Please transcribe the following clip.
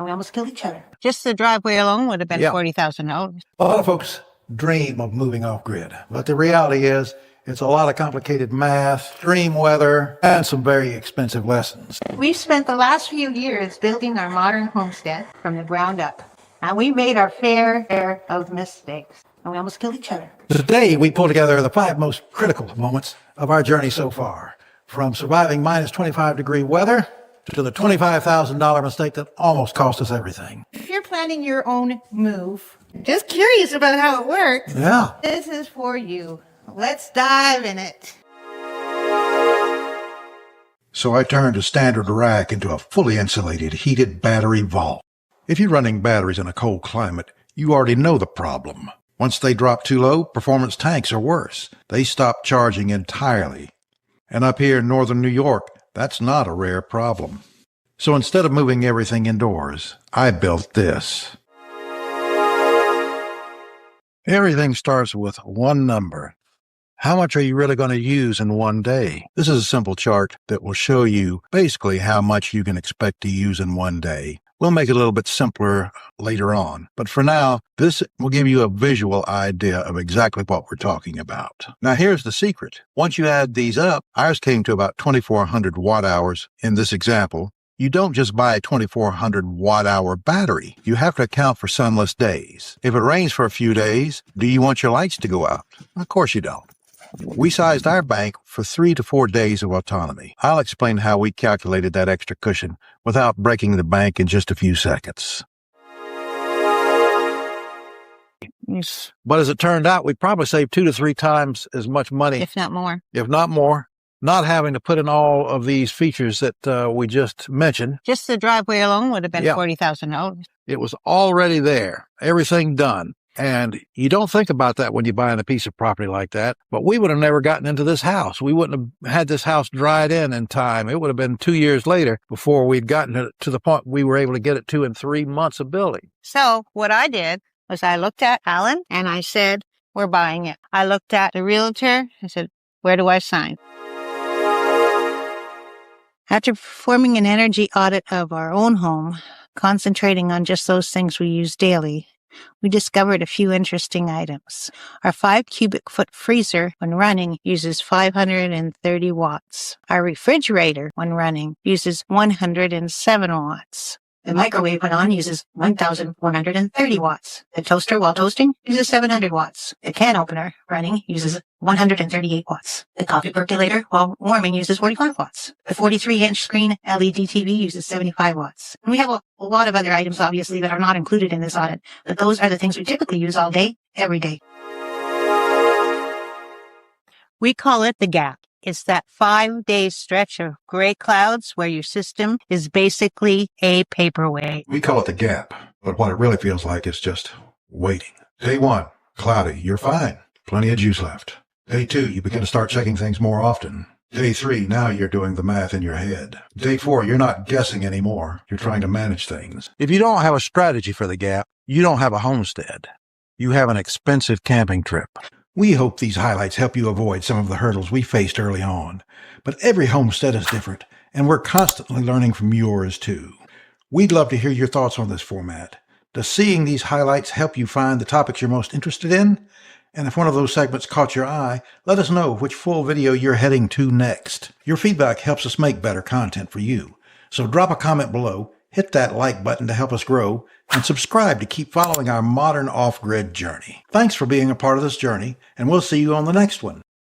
and we almost killed each other. Just the driveway alone would have been $40,000. A lot of folks dream of moving off-grid, but the reality is it's a lot of complicated math, extreme weather, and some very expensive lessons. We've spent the last few years building our modern homestead from the ground up, and we made our fair share of mistakes, and we almost killed each other. Today, we pull together the 5 most critical moments of our journey so far, from surviving minus 25-degree weather to the $25,000 mistake that almost cost us everything. If you're planning your own move, just curious about how it works, this is for you. Let's dive in it. So I turned a standard rack into a fully insulated, heated battery vault. If you're running batteries in a cold climate, you already know the problem. Once they drop too low, performance tanks are worse. They stop charging entirely. And up here in northern New York, that's not a rare problem. So instead of moving everything indoors, I built this. Everything starts with one number. How much are you really going to use in one day? This is a simple chart that will show you basically how much you can expect to use in one day. We'll make it a little bit simpler later on. But for now, this will give you a visual idea of exactly what we're talking about. Now, here's the secret. Once you add these up, ours came to about 2,400 watt hours in this example. You don't just buy a 2,400 watt hour battery. You have to account for sunless days. If it rains for a few days, do you want your lights to go out? Of course you don't. We sized our bank for 3 to 4 days of autonomy. I'll explain how we calculated that extra cushion without breaking the bank in just a few seconds. But as it turned out, we probably saved 2 to 3 times as much money. If not more. If not more. Not having to put in all of these features that we just mentioned. Just the driveway alone would have been $40,000. It was already there. Everything done. And you don't think about that when you're buying a piece of property like that, but we would have never gotten into this house. We wouldn't have had this house dried in time. It would have been 2 years later before we'd gotten to the point we were able to get it to in 3 months of building. So what I did was I looked at Alan and I said, we're buying it. I looked at the realtor. I said, where do I sign? After performing an energy audit of our own home, concentrating on just those things we use daily, we discovered a few interesting items. Our 5 cubic foot freezer, when running, uses 530 watts. Our refrigerator, when running, uses 107 watts. The microwave, when on, uses 1,130 watts. The toaster, while toasting, uses 700 watts. The can opener, running, uses 138 watts. The coffee percolator, while warming, uses 45 watts. The 43-inch screen LED TV uses 75 watts. And we have a lot of other items, obviously, that are not included in this audit, but those are the things we typically use all day, every day. We call it the gap. It's that 5-day stretch of gray clouds where your system is basically a paperweight. We call it the gap, but what it really feels like is just waiting. Day 1, cloudy, you're fine. Plenty of juice left. Day 2, you begin to start checking things more often. Day 3, now you're doing the math in your head. Day 4, you're not guessing anymore. You're trying to manage things. If you don't have a strategy for the gap, you don't have a homestead. You have an expensive camping trip. We hope these highlights help you avoid some of the hurdles we faced early on. But every homestead is different, and we're constantly learning from yours too. We'd love to hear your thoughts on this format. Does seeing these highlights help you find the topics you're most interested in? And if one of those segments caught your eye, let us know which full video you're heading to next. Your feedback helps us make better content for you. So drop a comment below, hit that like button to help us grow, and subscribe to keep following our modern off-grid journey. Thanks for being a part of this journey, and we'll see you on the next one.